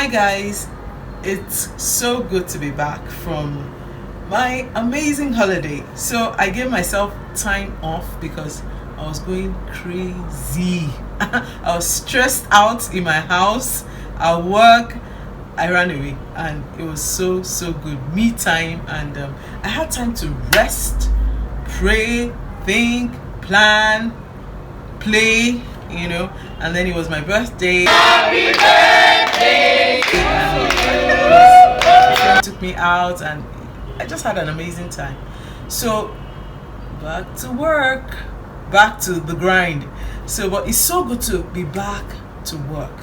Hi guys, it's so good to be back from my amazing holiday. So I gave myself time off because I was going crazy. I was stressed out in my house, at work. I ran away and it was so good. Me time, and I had time to rest, pray, think, plan, play, and then it was my birthday. Happy birthday! And my friend took me out and I just had an amazing time. So back to work, back to the grind. So but it's so good to be back to work.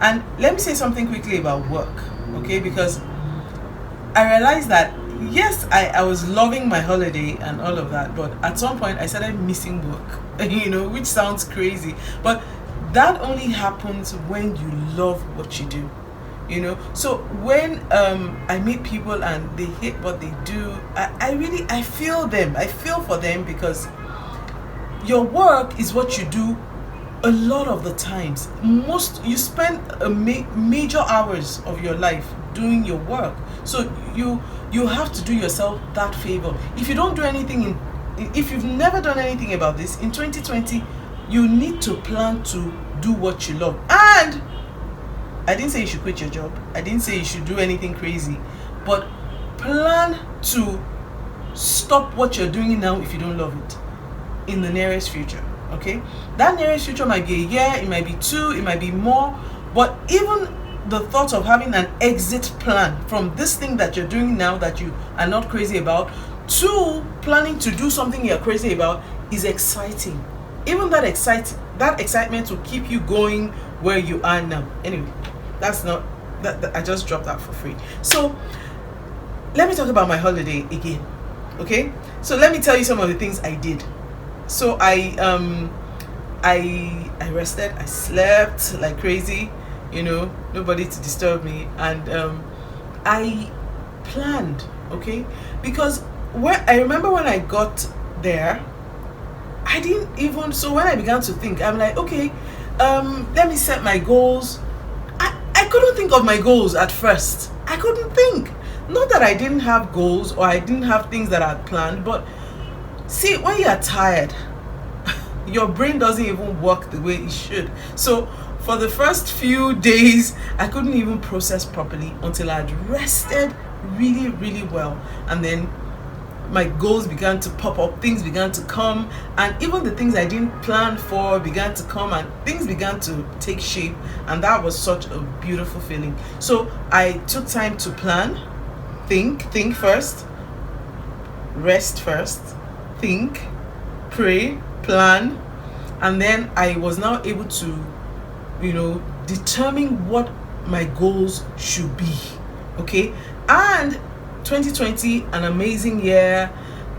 And let me say something quickly about work, okay? Because I realized that yes, I was loving my holiday and all of that, but at some point I started missing work, which sounds crazy, but that only happens when you love what you do. So when I meet people and they hate what they do, I feel them. I feel for them, because your work is what you do a lot of the times. You spend major hours of your life doing your work, so you have to do yourself that favor. If you don't do anything if you've never done anything about this in 2020, you need to plan to do what you love. And I didn't say you should quit your job, I didn't say you should do anything crazy, but plan to stop what you're doing now if you don't love it in the nearest future. Okay, that nearest future might be a year, it might be 2, it might be more, but even the thought of having an exit plan from this thing that you're doing now that you are not crazy about to planning to do something you're crazy about is exciting. Even that excitement will keep you going where you are now. Anyway, that's not that I just dropped that for free. So let me talk about my holiday again. Okay, so let me tell you some of the things I did. So I rested, I slept like crazy, nobody to disturb me, and I planned, okay, because I remember when I got there, I didn't even, so when I began to think, I'm like, okay, let me set my goals. I couldn't think of my goals at first. I couldn't think. Not that I didn't have goals or I didn't have things that I had planned, but see, when you are tired, your brain doesn't even work the way it should. So for the first few days, I couldn't even process properly until I'd rested really well. And then my goals began to pop up, things began to come, and even the things I didn't plan for began to come, and things began to take shape, and that was such a beautiful feeling. So I took time to plan, think first, rest first, think, pray, plan, and then I was now able to determine what my goals should be. Okay, and 2020, an amazing year.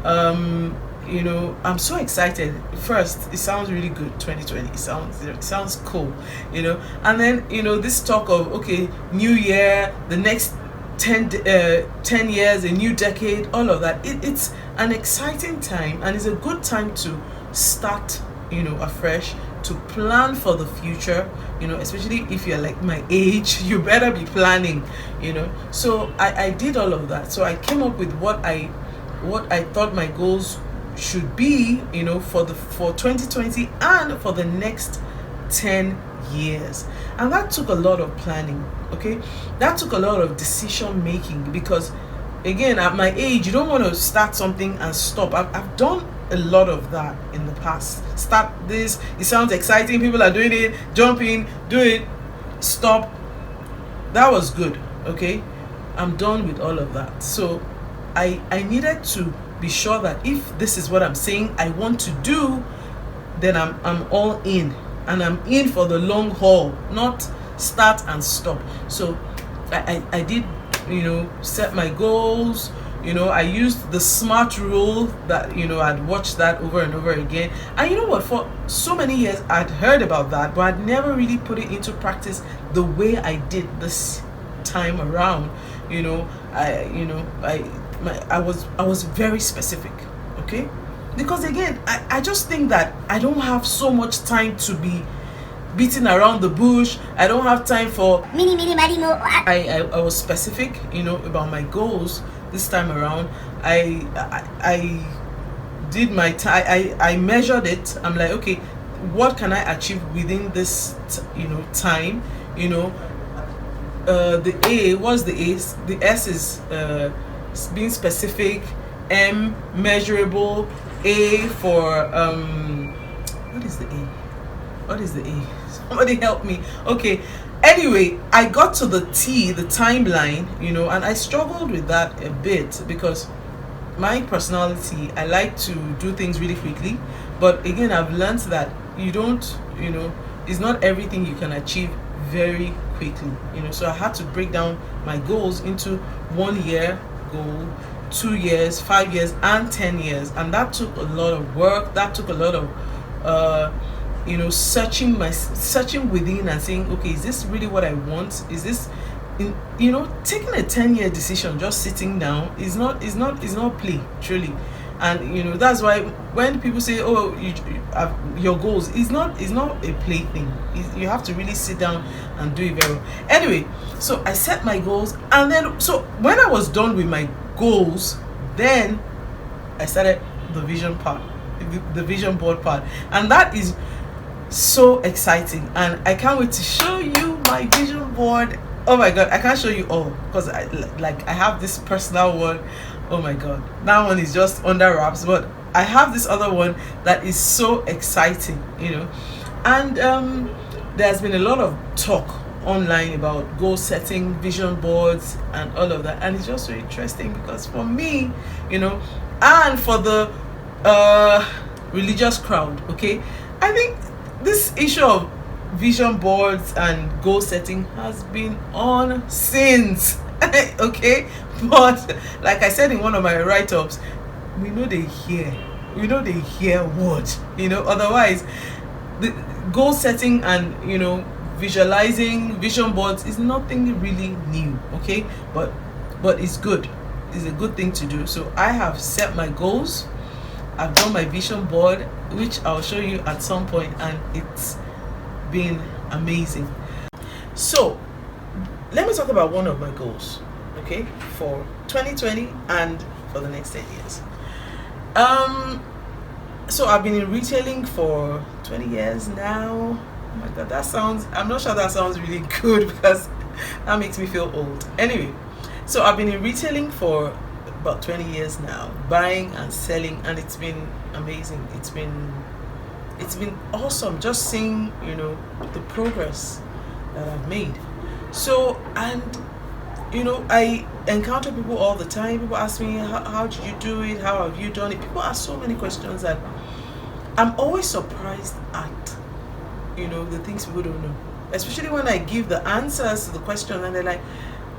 I'm so excited. First, it sounds really good. 2020, it sounds cool, and then this talk of, okay, new year, the next 10 years, a new decade, all of that, it's an exciting time, and it's a good time to start afresh, to plan for the future, especially if you're like my age. You better be planning, so I did all of that. So I came up with what I thought my goals should be, for 2020 and for the next 10 years. And that took a lot of planning. Okay, that took a lot of decision making, because again, at my age, you don't want to start something and stop. I've done a lot of that in the past. Start this, it sounds exciting, people are doing it, jump in, do it, stop. That was good. Okay, I'm done with all of that. So I needed to be sure that if this is what I'm saying I want to do, then I'm all in, and I'm in for the long haul, not start and stop. So I did set my goals. I used the SMART rule that I'd watched that over and over again, and you know what, for so many years I'd heard about that, but I'd never really put it into practice the way I did this time around. I was very specific. Okay, because again, I just think that I don't have so much time to be beating around the bush. I don't have time for mini mari mo. I was specific, about my goals this time around. I did my time. I measured it. I'm like, okay, what can I achieve within this time? The A, what's the A? The S is being specific. M, measurable. A for what is the A? What is the A? Somebody help me. Okay. Anyway, I got to the T, the timeline, and I struggled with that a bit because my personality, I like to do things really quickly. But again, I've learned that you don't, it's not everything you can achieve very quickly. So I had to break down my goals into 1 year goal, 2 years, 5 years, and 10 years. And that took a lot of work. That took a lot of searching within and saying, okay, is this really what I want? Is this taking a 10-year decision, just sitting down, is not play, truly. And that's why when people say, oh, you have your goals, it's not a play thing. You have to really sit down and do it very well. Anyway, so I set my goals, and then so when I was done with my goals, then I started the vision part, the vision board part, and that is so exciting. And I can't wait to show you my vision board. Oh my god, I can't show you all because I have this personal one. Oh my god, that one is just under wraps, but I have this other one that is so exciting, and there's been a lot of talk online about goal setting, vision boards, and all of that, and it's just so interesting because for me, and for the religious crowd, okay, I think this issue of vision boards and goal setting has been on since okay, but like I said in one of my write-ups, we know they hear what, otherwise the goal setting and visualizing vision boards is nothing really new, okay, but it's good. It's a good thing to do. So I have set my goals, I've done my vision board, which I'll show you at some point, and it's been amazing. So let me talk about one of my goals, okay, for 2020 and for the next 10 years. So I've been in retailing for 20 years now. Oh my god, I'm not sure that sounds really good because that makes me feel old. Anyway, so I've been in retailing for about 20 years now, buying and selling, and it's been amazing. It's been awesome just seeing the progress that I've made. So, and I encounter people all the time. People ask me, how did you do it? How have you done it? People ask so many questions that I'm always surprised at the things people don't know, especially when I give the answers to the question, and they're like,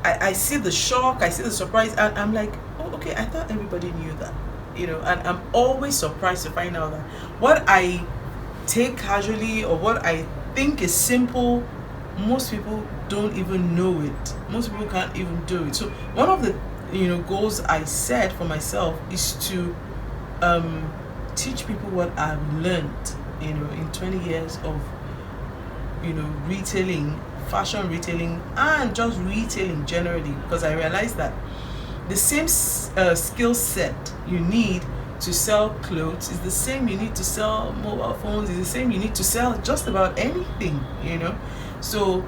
I see the shock, I see the surprise, and I'm like, oh, okay, I thought everybody knew that, and I'm always surprised to find out that what I take casually or what I think is simple, most people don't even know it. Most people can't even do it. So one of the goals I set for myself is to teach people what I've learned in 20 years of retailing, fashion retailing, and just retailing generally, because I realized that the same skill set you need to sell clothes is the same you need to sell mobile phones, is the same you need to sell just about anything, so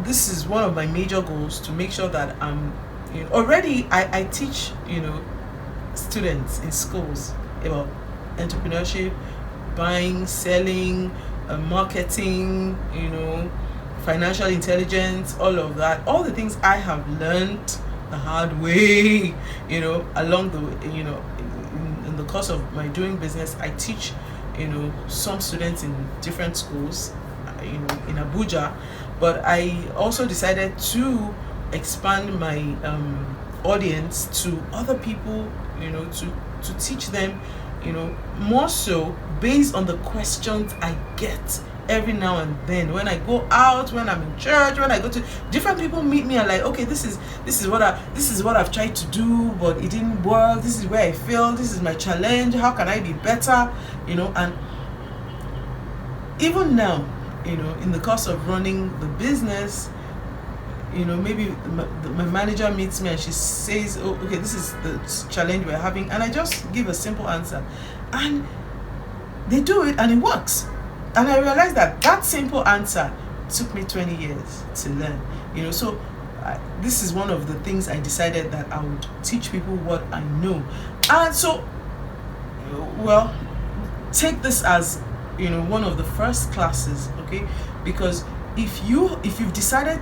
this is one of my major goals, to make sure that already I teach students in schools about entrepreneurship, buying, selling, marketing, financial intelligence, all of that, all the things I have learned the hard way, along the way, in the course of my doing business. I teach, some students in different schools, in Abuja, but I also decided to expand my audience to other people, to teach them, more so based on the questions I get every now and then when I go out, when I'm in church, when I go to different people meet me and like, okay, this is what I've tried to do, but it didn't work. This is where I failed. This is my challenge. How can I be better? And even now, in the course of running the business, maybe my manager meets me and she says, oh, okay, this is the challenge we're having, and I just give a simple answer, and they do it and it works. And I realized that simple answer took me 20 years to learn. So this is one of the things I decided that I would teach people what I know. And so, well, take this as one of the first classes, okay? Because if you've decided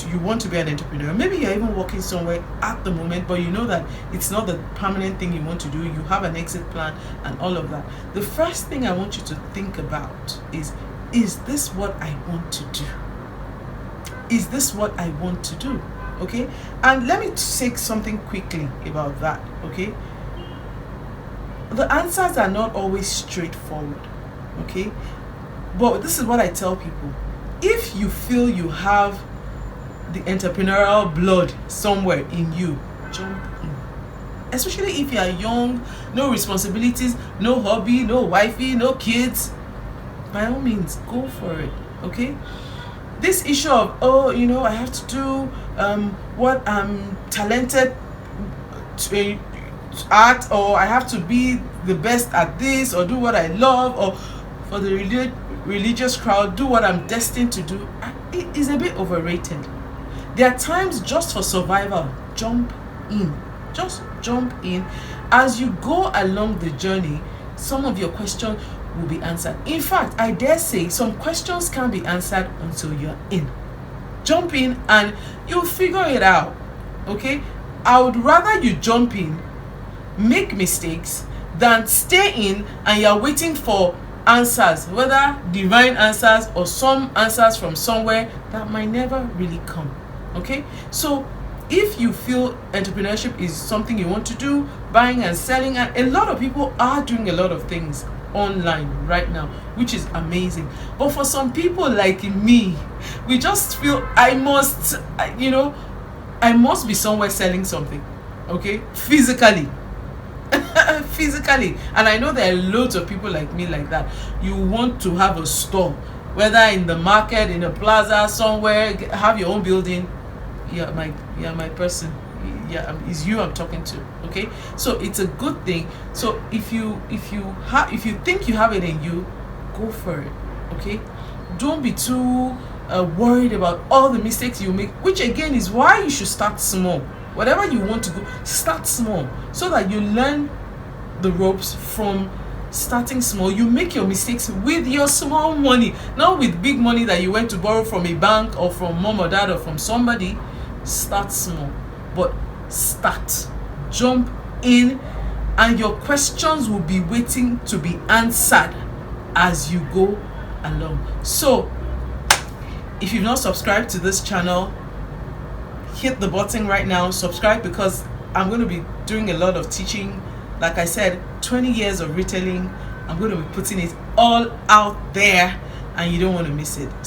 you want to be an entrepreneur, maybe you're even working somewhere at the moment, but you know that it's not the permanent thing you want to do, you have an exit plan and all of that, the first thing I want you to think about is this what I want to do? Is this what I want to do? Okay? And let me say something quickly about that, okay? The answers are not always straightforward, okay? But this is what I tell people. If you feel you have the entrepreneurial blood somewhere in you, jump in. Especially if you are young, no responsibilities, no hobby, no wifey, no kids, by all means, go for it, okay? This issue of, I have to do what I'm talented at, or I have to be the best at this, or do what I love, or for the religious crowd, do what I'm destined to do, it is a bit overrated. There are times just for survival, jump in. Just jump in. As you go along the journey, some of your questions will be answered. In fact, I dare say some questions can't be answered until you're in. Jump in and you'll figure it out, okay? I would rather you jump in, make mistakes, than stay in and you're waiting for answers, whether divine answers or some answers from somewhere that might never really come, okay? So if you feel entrepreneurship is something you want to do, buying and selling, and a lot of people are doing a lot of things online right now, which is amazing. But for some people like me, we just feel I must be somewhere selling something, okay, physically. And I know there are loads of people like me like that. You want to have a store, whether in the market, in a plaza, somewhere, have your own building. You're my person. It's you I'm talking to, okay? So it's a good thing. So if you think you have it in you, go for it, okay? Don't be too worried about all the mistakes you make, which again is why you should start small. Whatever you want to go, start small, so that you learn the ropes from starting small. You make your mistakes with your small money, not with big money that you went to borrow from a bank or from mom or dad or from somebody. Start small, but start, jump in, and your questions will be waiting to be answered as you go along. So if you've not subscribed to this channel, hit the button right now, subscribe, because I'm going to be doing a lot of teaching. Like I said, 20 years of retailing, I'm going to be putting it all out there and you don't want to miss it.